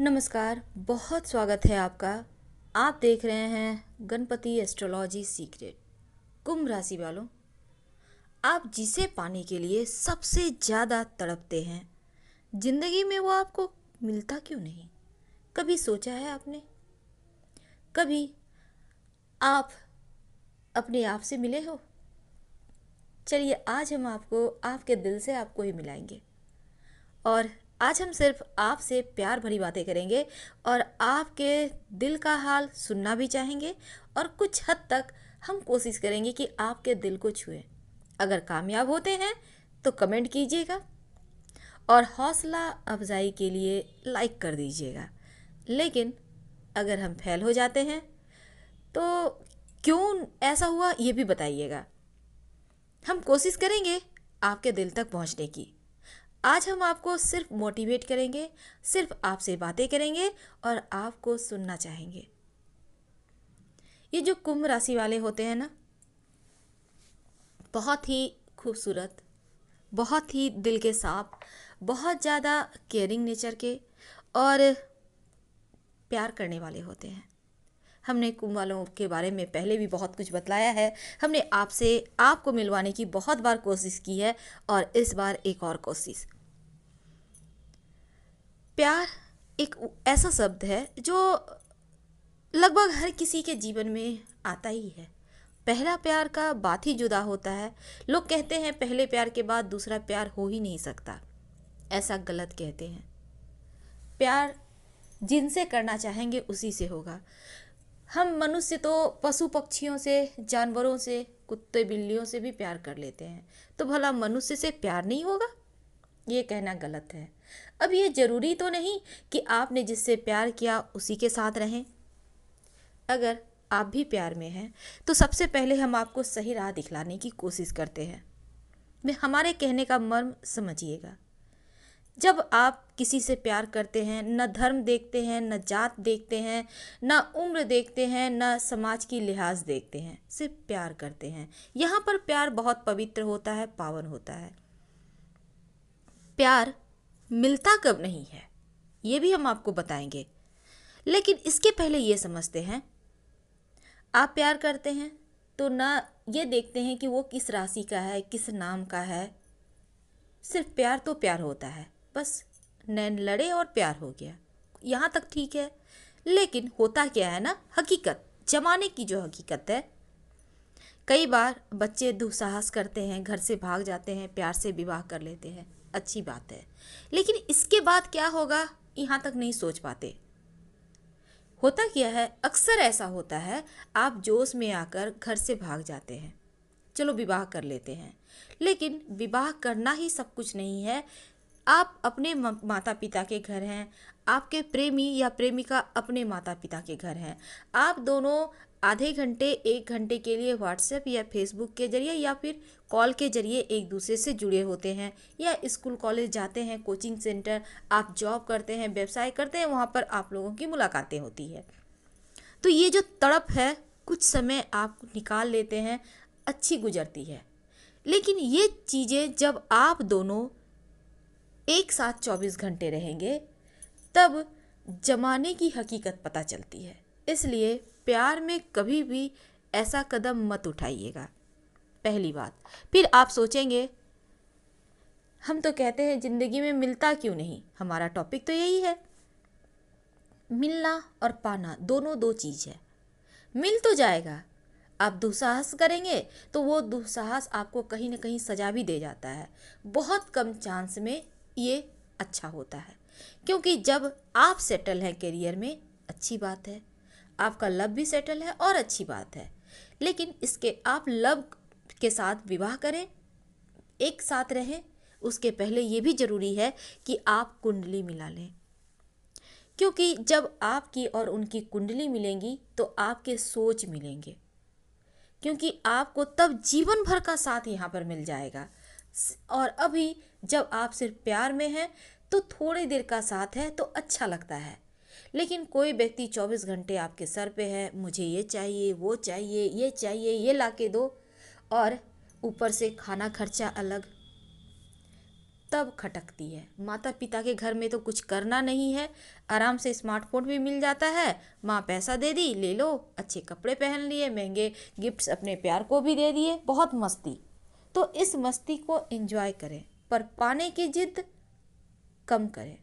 नमस्कार, बहुत स्वागत है आपका। आप देख रहे हैं गणपति एस्ट्रोलॉजी सीक्रेट। कुंभ राशि वालों, आप जिसे पाने के लिए सबसे ज़्यादा तड़पते हैं, जिंदगी में वो आपको मिलता क्यों नहीं? कभी सोचा है आपने? कभी आप अपने आप से मिले हो? चलिए, आज हम आपको आपके दिल से आपको ही मिलाएंगे और आज हम सिर्फ आपसे प्यार भरी बातें करेंगे और आपके दिल का हाल सुनना भी चाहेंगे और कुछ हद तक हम कोशिश करेंगे कि आपके दिल को छुए। अगर कामयाब होते हैं तो कमेंट कीजिएगा और हौसला अफजाई के लिए लाइक कर दीजिएगा। लेकिन अगर हम फेल हो जाते हैं तो क्यों ऐसा हुआ ये भी बताइएगा। हम कोशिश करेंगे आपके दिल तक पहुंचने की। आज हम आपको सिर्फ मोटिवेट करेंगे, सिर्फ आपसे बातें करेंगे और आपको सुनना चाहेंगे। ये जो कुंभ राशि वाले होते हैं ना, बहुत ही खूबसूरत, बहुत ही दिल के साफ, बहुत ज़्यादा केयरिंग नेचर के और प्यार करने वाले होते हैं। हमने कुंभ वालों के बारे में पहले भी बहुत कुछ बतलाया है। हमने आपको मिलवाने की बहुत बार कोशिश की है और इस बार एक और कोशिश। प्यार एक ऐसा शब्द है जो लगभग हर किसी के जीवन में आता ही है। पहला प्यार का बात ही जुदा होता है। लोग कहते हैं पहले प्यार के बाद दूसरा प्यार हो ही नहीं सकता। ऐसा गलत कहते हैं। प्यार जिनसे करना चाहेंगे उसी से होगा। हम मनुष्य तो पशु पक्षियों से, जानवरों से, कुत्ते बिल्लियों से भी प्यार कर लेते हैं, तो भला मनुष्य से प्यार नहीं होगा? ये कहना गलत है। अब ये जरूरी तो नहीं कि आपने जिससे प्यार किया उसी के साथ रहें। अगर आप भी प्यार में हैं तो सबसे पहले हम आपको सही राह दिखलाने की कोशिश करते हैं। मैं हमारे कहने का मर्म समझिएगा। जब आप किसी से प्यार करते हैं, न धर्म देखते हैं, न जात देखते हैं, न उम्र देखते हैं, न समाज की लिहाज देखते हैं, सिर्फ प्यार करते हैं। यहाँ पर प्यार बहुत पवित्र होता है, पावन होता है। प्यार मिलता कब नहीं है ये भी हम आपको बताएंगे, लेकिन इसके पहले ये समझते हैं, आप प्यार करते हैं तो ना ये देखते हैं कि वो किस राशि का है, किस नाम का है। सिर्फ प्यार तो प्यार होता है, बस नैन लड़े और प्यार हो गया, यहाँ तक ठीक है। लेकिन होता क्या है ना, हकीकत, जमाने की जो हकीकत है, कई बार बच्चे दुस्साहस करते हैं, घर से भाग जाते हैं, प्यार से विवाह कर लेते हैं, अच्छी बात है। लेकिन इसके बाद क्या होगा यहाँ तक नहीं सोच पाते। होता क्या है, अक्सर ऐसा होता है, आप जोश में आकर घर से भाग जाते हैं, चलो विवाह कर लेते हैं। लेकिन विवाह करना ही सब कुछ नहीं है। आप अपने माता पिता के घर हैं, आपके प्रेमी या प्रेमिका अपने माता पिता के घर हैं। आप दोनों आधे घंटे, एक घंटे के लिए व्हाट्सएप या फेसबुक के जरिए या फिर कॉल के जरिए एक दूसरे से जुड़े होते हैं, या स्कूल कॉलेज जाते हैं, कोचिंग सेंटर, आप जॉब करते हैं, व्यवसाय करते हैं, वहाँ पर आप लोगों की मुलाकातें होती है। तो ये जो तड़प है, कुछ समय आप निकाल लेते हैं, अच्छी गुजरती है। लेकिन ये चीज़ें जब आप दोनों एक साथ 24 घंटे रहेंगे तब जमाने की हकीकत पता चलती है। इसलिए प्यार में कभी भी ऐसा कदम मत उठाइएगा, पहली बात। फिर आप सोचेंगे, हम तो कहते हैं ज़िंदगी में मिलता क्यों नहीं। हमारा टॉपिक तो यही है, मिलना और पाना दोनों दो चीज़ है। मिल तो जाएगा, आप दुस्साहस करेंगे तो वो दुस्साहस आपको कहीं ना कहीं सजा भी दे जाता है। बहुत कम चांस में ये अच्छा होता है, क्योंकि जब आप सेटल हैं करियर में, अच्छी बात है, आपका लव भी सेटल है और अच्छी बात है। लेकिन इसके आप लव के साथ विवाह करें, एक साथ रहें, उसके पहले ये भी ज़रूरी है कि आप कुंडली मिला लें। क्योंकि जब आपकी और उनकी कुंडली मिलेंगी तो आपके सोच मिलेंगे, क्योंकि आपको तब जीवन भर का साथ यहाँ पर मिल जाएगा। और अभी जब आप सिर्फ प्यार में हैं तो थोड़ी देर का साथ है तो अच्छा लगता है। लेकिन कोई व्यक्ति 24 घंटे आपके सर पे है, मुझे ये चाहिए, वो चाहिए, ये चाहिए, ये ला के दो, और ऊपर से खाना खर्चा अलग, तब खटकती है। माता पिता के घर में तो कुछ करना नहीं है, आराम से स्मार्टफोन भी मिल जाता है, माँ पैसा दे दी, ले लो, अच्छे कपड़े पहन लिए, महंगे गिफ्ट्स अपने प्यार को भी दे दिए, बहुत मस्ती। तो इस मस्ती को एंजॉय करें, पर पाने की जिद कम करें।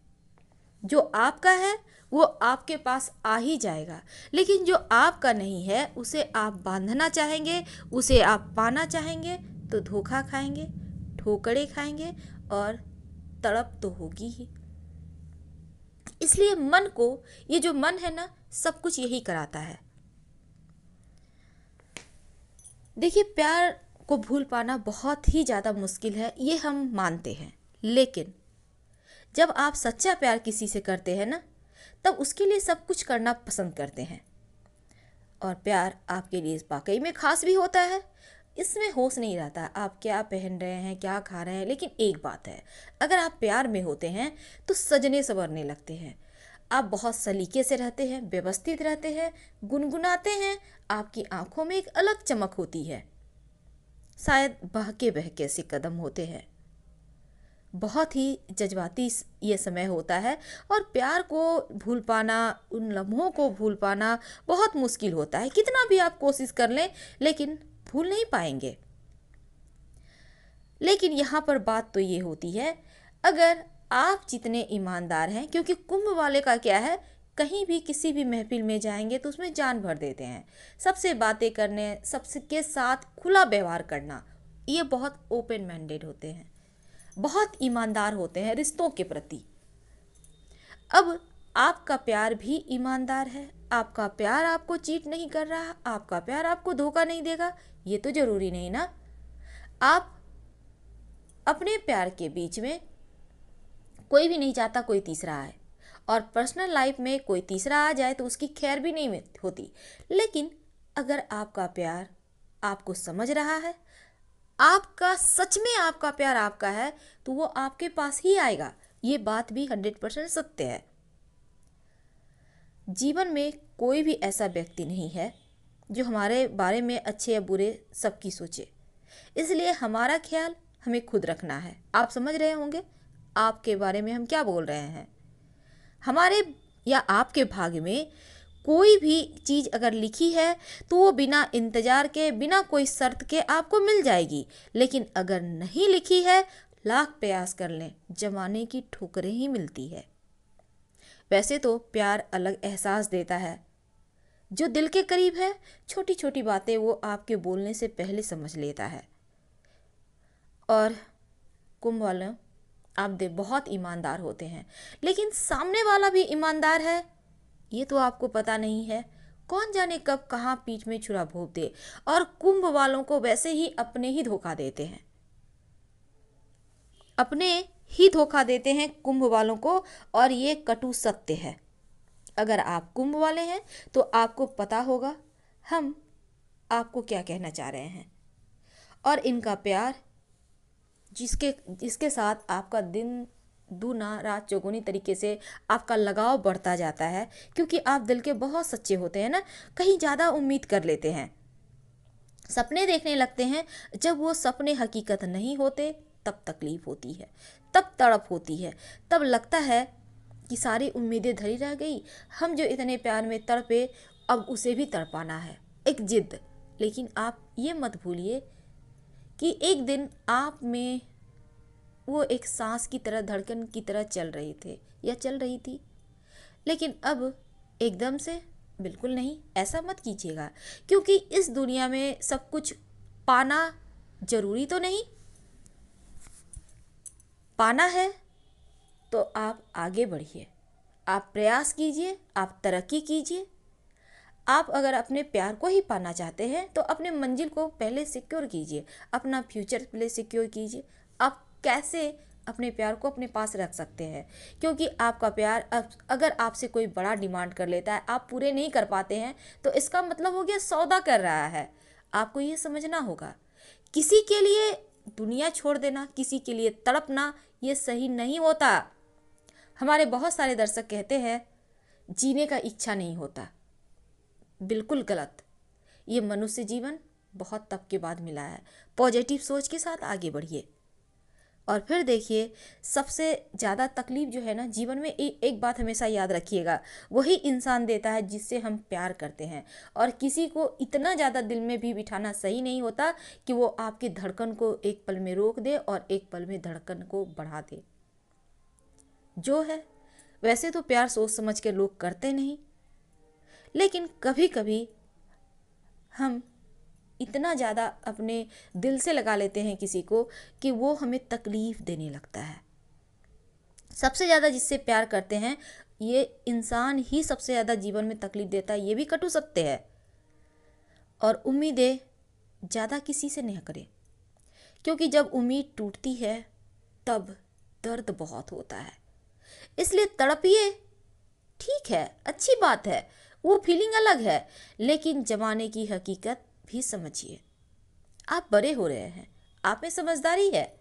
जो आपका है वो आपके पास आ ही जाएगा, लेकिन जो आपका नहीं है उसे आप बांधना चाहेंगे, उसे आप पाना चाहेंगे तो धोखा खाएंगे, ठोकरे खाएंगे और तड़प तो होगी ही। इसलिए मन को, ये जो मन है ना, सब कुछ यही कराता है। देखिए, प्यार को भूल पाना बहुत ही ज़्यादा मुश्किल है, ये हम मानते हैं, लेकिन जब आप सच्चा प्यार किसी से करते हैं ना, तब उसके लिए सब कुछ करना पसंद करते हैं। और प्यार आपके लिए वाकई में खास भी होता है। इसमें होश नहीं रहता आप क्या पहन रहे हैं, क्या खा रहे हैं, लेकिन एक बात है, अगर आप प्यार में होते हैं तो सजने संवरने लगते हैं। आप बहुत सलीके से रहते हैं, व्यवस्थित रहते हैं, गुनगुनाते हैं, आपकी आंखों में एक अलग चमक होती है। शायद बहके बहके से कदम होते हैं। बहुत ही जज्बाती ये समय होता है और प्यार को भूल पाना, उन लम्हों को भूल पाना बहुत मुश्किल होता है। कितना भी आप कोशिश कर लें, लेकिन भूल नहीं पाएंगे। लेकिन यहाँ पर बात तो ये होती है, अगर आप जितने ईमानदार हैं, क्योंकि कुंभ वाले का क्या है, कहीं भी किसी भी महफिल में जाएंगे तो उसमें जान भर देते हैं। सबसे बातें करने, सबके साथ खुला व्यवहार करना, ये बहुत ओपन माइंडेड होते हैं, बहुत ईमानदार होते हैं रिश्तों के प्रति। अब आपका प्यार भी ईमानदार है, आपका प्यार आपको चीट नहीं कर रहा, आपका प्यार आपको धोखा नहीं देगा, ये तो जरूरी नहीं ना। आप अपने प्यार के बीच में, कोई भी नहीं चाहता कोई तीसरा आए, और पर्सनल लाइफ में कोई तीसरा आ जाए तो उसकी खैर भी नहीं होती। लेकिन अगर आपका प्यार आपको समझ रहा है, आपका सच में आपका प्यार आपका है, तो वो आपके पास ही आएगा। ये बात भी 100% सत्य है। जीवन में कोई भी ऐसा व्यक्ति नहीं है जो हमारे बारे में अच्छे या बुरे सबकी सोचे, इसलिए हमारा ख्याल हमें खुद रखना है। आप समझ रहे होंगे आपके बारे में हम क्या बोल रहे हैं। हमारे या आपके भाग्य में कोई भी चीज़ अगर लिखी है तो वो बिना इंतज़ार के, बिना कोई शर्त के आपको मिल जाएगी। लेकिन अगर नहीं लिखी है, लाख प्रयास कर लें, जमाने की ठोकरें ही मिलती है। वैसे तो प्यार अलग एहसास देता है। जो दिल के करीब है, छोटी छोटी बातें वो आपके बोलने से पहले समझ लेता है। और कुंभ वालों, आप बहुत ईमानदार होते हैं, लेकिन सामने वाला भी ईमानदार है ये तो आपको पता नहीं है। कौन जाने कब कहाँ पीठ में छुरा भोंक दे। और कुंभ वालों को वैसे ही अपने ही धोखा देते हैं, अपने ही धोखा देते हैं कुंभ वालों को, और ये कटु सत्य है। अगर आप कुंभ वाले हैं तो आपको पता होगा हम आपको क्या कहना चाह रहे हैं। और इनका प्यार, जिसके साथ आपका दिन दूना रात चौगुनी तरीके से आपका लगाव बढ़ता जाता है, क्योंकि आप दिल के बहुत सच्चे होते हैं ना, कहीं ज़्यादा उम्मीद कर लेते हैं, सपने देखने लगते हैं। जब वो सपने हकीकत नहीं होते तब तकलीफ होती है, तब तड़प होती है, तब लगता है कि सारी उम्मीदें धरी रह गई। हम जो इतने प्यार में तड़पे, अब उसे भी तड़पाना है, एक जिद। लेकिन आप ये मत भूलिए कि एक दिन आप में वो एक सांस की तरह, धड़कन की तरह चल रहे थे या चल रही थी, लेकिन अब एकदम से बिल्कुल नहीं। ऐसा मत कीजिएगा, क्योंकि इस दुनिया में सब कुछ पाना जरूरी तो नहीं। पाना है तो आप आगे बढ़िए, आप प्रयास कीजिए, आप तरक्की कीजिए। आप अगर अपने प्यार को ही पाना चाहते हैं तो अपने मंजिल को पहले सिक्योर कीजिए, अपना फ्यूचर पहले सिक्योर कीजिए। आप कैसे अपने प्यार को अपने पास रख सकते हैं, क्योंकि आपका प्यार अगर आपसे कोई बड़ा डिमांड कर लेता है, आप पूरे नहीं कर पाते हैं, तो इसका मतलब हो गया सौदा कर रहा है। आपको ये समझना होगा, किसी के लिए दुनिया छोड़ देना, किसी के लिए तड़पना, ये सही नहीं होता। हमारे बहुत सारे दर्शक कहते हैं जीने का इच्छा नहीं होता, बिल्कुल गलत। ये मनुष्य जीवन बहुत तप के बाद मिला है। पॉजिटिव सोच के साथ आगे बढ़िए। और फिर देखिए, सबसे ज़्यादा तकलीफ जो है ना जीवन में, एक बात हमेशा याद रखिएगा, वही इंसान देता है जिससे हम प्यार करते हैं। और किसी को इतना ज़्यादा दिल में भी बिठाना सही नहीं होता कि वो आपकी धड़कन को एक पल में रोक दे और एक पल में धड़कन को बढ़ा दे। जो है वैसे तो प्यार सोच समझ के लोग करते नहीं, लेकिन कभी कभी हम इतना ज़्यादा अपने दिल से लगा लेते हैं किसी को कि वो हमें तकलीफ़ देने लगता है। सबसे ज़्यादा जिससे प्यार करते हैं ये इंसान ही सबसे ज़्यादा जीवन में तकलीफ़ देता है, ये भी कटु सत्य है। और उम्मीदें ज़्यादा किसी से नहीं करें, क्योंकि जब उम्मीद टूटती है तब दर्द बहुत होता है। इसलिए तड़पिए, ठीक है, अच्छी बात है, वो फीलिंग अलग है, लेकिन जमाने की हकीकत भी समझिए। आप बड़े हो रहे हैं, आप में समझदारी है,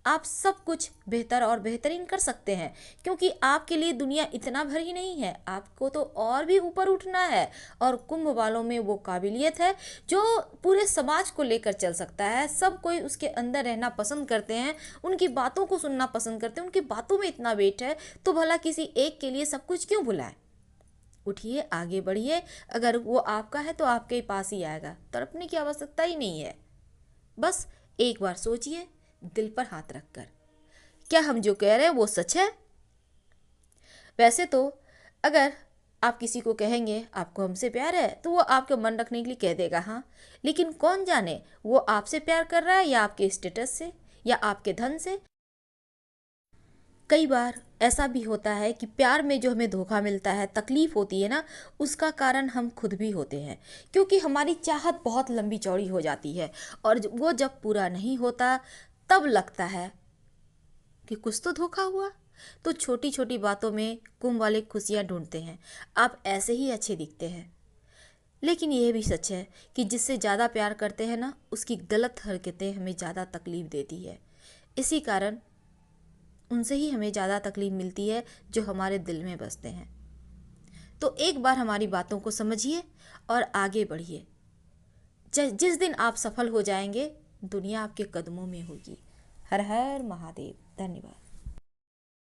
आप सब कुछ बेहतर और बेहतरीन कर सकते हैं, क्योंकि आपके लिए दुनिया इतना भर ही नहीं है, आपको तो और भी ऊपर उठना है। और कुंभ वालों में वो काबिलियत है जो पूरे समाज को लेकर चल सकता है। सब कोई उसके अंदर रहना पसंद करते हैं, उनकी बातों को सुनना पसंद करते हैं, उनकी बातों में इतना वेट है, तो भला किसी एक के लिए सब कुछ क्यों भुलाएं। उठिए, आगे बढ़िए, अगर वो आपका है तो आपके पास ही आएगा, तड़पने की आवश्यकता ही नहीं है। बस एक बार सोचिए, दिल पर हाथ रखकर, क्या हम जो कह रहे हैं वो सच है। वैसे तो अगर आप किसी को कहेंगे आपको हमसे प्यार है तो वो आपके मन रखने के लिए कह देगा हाँ, लेकिन कौन जाने वो आपसे प्यार कर रहा है या आपके स्टेटस से या आपके धन से। कई बार ऐसा भी होता है कि प्यार में जो हमें धोखा मिलता है, तकलीफ होती है ना, उसका कारण हम खुद भी होते हैं, क्योंकि हमारी चाहत बहुत लंबी चौड़ी हो जाती है और वो जब पूरा नहीं होता तब लगता है कि कुछ तो धोखा हुआ। तो छोटी छोटी बातों में कुंभ वाले खुशियाँ ढूंढते हैं। आप ऐसे ही अच्छे दिखते हैं, लेकिन यह भी सच है कि जिससे ज़्यादा प्यार करते हैं ना, उसकी गलत हरकतें हमें ज़्यादा तकलीफ देती है। इसी कारण उनसे ही हमें ज़्यादा तकलीफ मिलती है जो हमारे दिल में बसते हैं। तो एक बार हमारी बातों को समझिए और आगे बढ़िए। जिस दिन आप सफल हो जाएंगे, दुनिया आपके कदमों में होगी। हर हर महादेव। धन्यवाद।